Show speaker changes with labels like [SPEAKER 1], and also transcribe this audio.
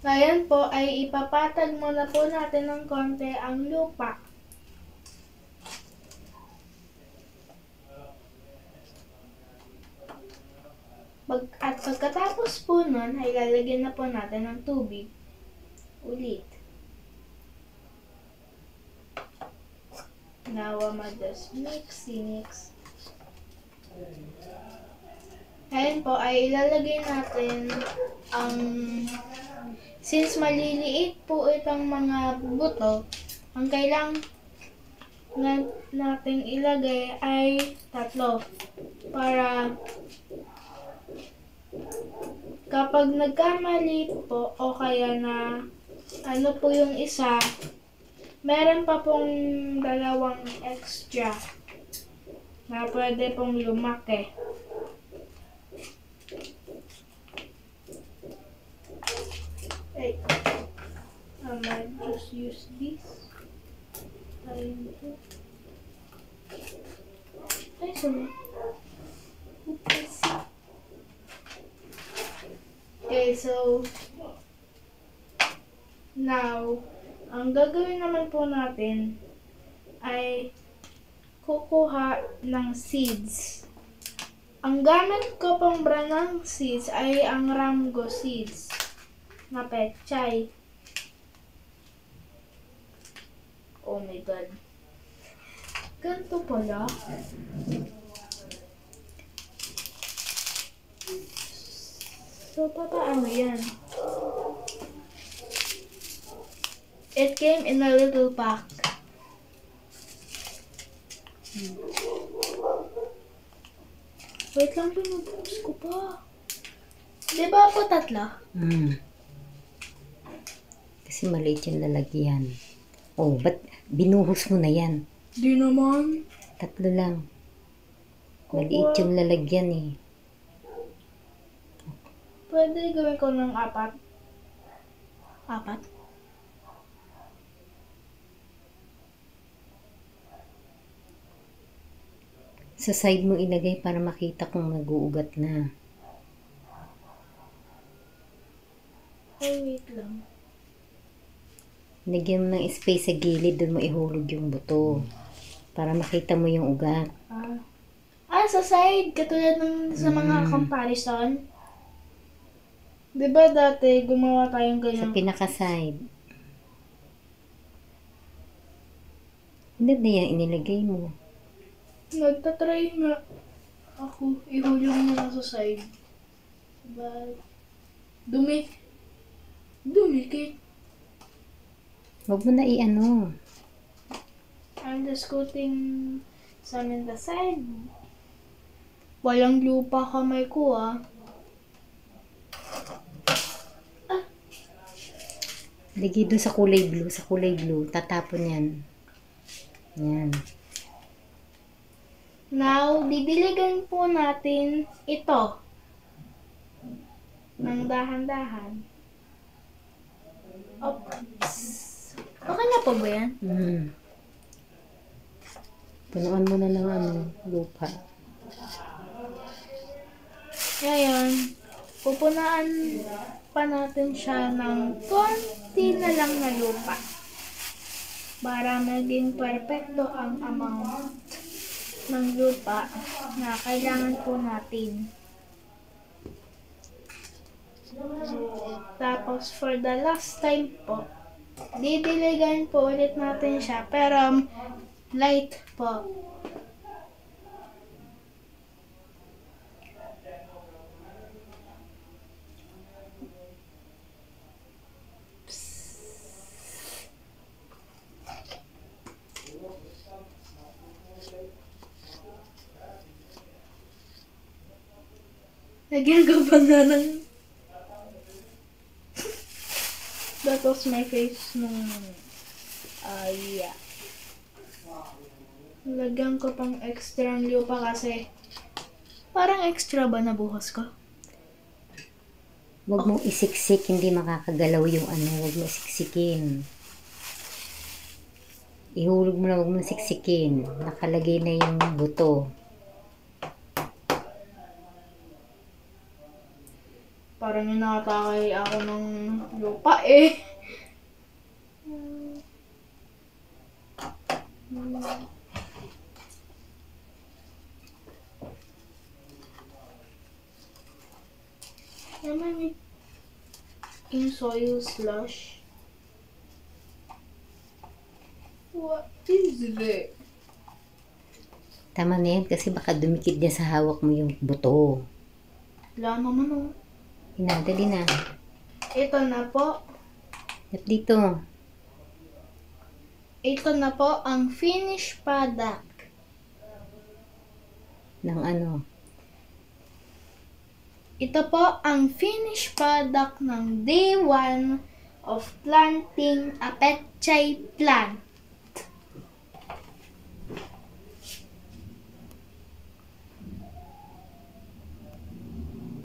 [SPEAKER 1] Ngayon po ay ipapatag muna po natin ng konti ang lupa. At pagkatapos po nun, ay lalagyan na po natin ng tubig ulit. Now, just mix. Ngayon po ay ilalagay natin ang, since maliliit po itong mga buto, ang kailangan natin ilagay ay 3 para kapag nagkamali po o kaya na ano po yung isa, meron pa pong 2 extra na pwede pong lumaki. Ay, I might just use this. Ay, sorry. Oops. Okay, so now, ang gagawin naman po natin ay kukuha ng seeds. Ang gamit ko pang brand ng seeds ay ang Ramgo seeds na pechay. Oh my God. Ganito pala. So, papaano yan? It came in a little pack. Wait lang, pinubos ko pa. Di ba po 3?
[SPEAKER 2] Kasi maliit yung lalagyan. Oh, ba't binuhos mo na yan?
[SPEAKER 1] Di naman.
[SPEAKER 2] 3 lang. Maliit yung lalagyan eh.
[SPEAKER 1] Pwede gawin ko ng 4. 4?
[SPEAKER 2] Sa side mo ilagay para makita kung nag-uugat na.
[SPEAKER 1] Ay, wait lang.
[SPEAKER 2] Lagyan mo ng space sa gilid, doon mo ihulog yung buto. Para makita mo yung ugat.
[SPEAKER 1] Sa side. Katulad ng sa mga comparison. Diba dati gumawa tayong ganyan?
[SPEAKER 2] Sa pinaka-side. Hindi na yan inilagay mo.
[SPEAKER 1] Nagtatry nga ako ihulog mo na sa side. But, dumikit.
[SPEAKER 2] Huwag mo na i-ano.
[SPEAKER 1] I'm just putting some in the side. Walang lupa kamay ko
[SPEAKER 2] Lagay doon sa kulay blue. Sa kulay blue. Tatapon yan. Yan.
[SPEAKER 1] Now, didiligan po natin ito. Nang dahan-dahan. Oops. Okay na po ba yan?
[SPEAKER 2] Punuan mo na ng lupa.
[SPEAKER 1] Ngayon, pupunaan pa natin siya ng konti na lang na lupa para maging perfecto ang amount ng lupa na kailangan po natin. Tapos, for the last time po, didiligan po ulit natin siya, pero light po. Lagyan ko pa na ng... That was my face nung... yeah. Lagyan ko pang extra ng lupa kasi... Parang extra ba na buhos ko?
[SPEAKER 2] Huwag mong isiksik, hindi makakagalaw yung ano. Huwag mo siksikin. Ihulog mo na, huwag mong siksikin. Nakalagay na yung buto.
[SPEAKER 1] Parang inatakay ako ng lupa eh. Naman yung soil slush. What is it?
[SPEAKER 2] Tama na yan kasi baka dumikit niya sa hawak mo yung buto.
[SPEAKER 1] Wala naman oh.
[SPEAKER 2] Hinadali na.
[SPEAKER 1] Ito na po.
[SPEAKER 2] At dito.
[SPEAKER 1] Ito na po ang finished product.
[SPEAKER 2] Ng ano.
[SPEAKER 1] Ito po ang finished product ng day 1 of planting a petchay plant.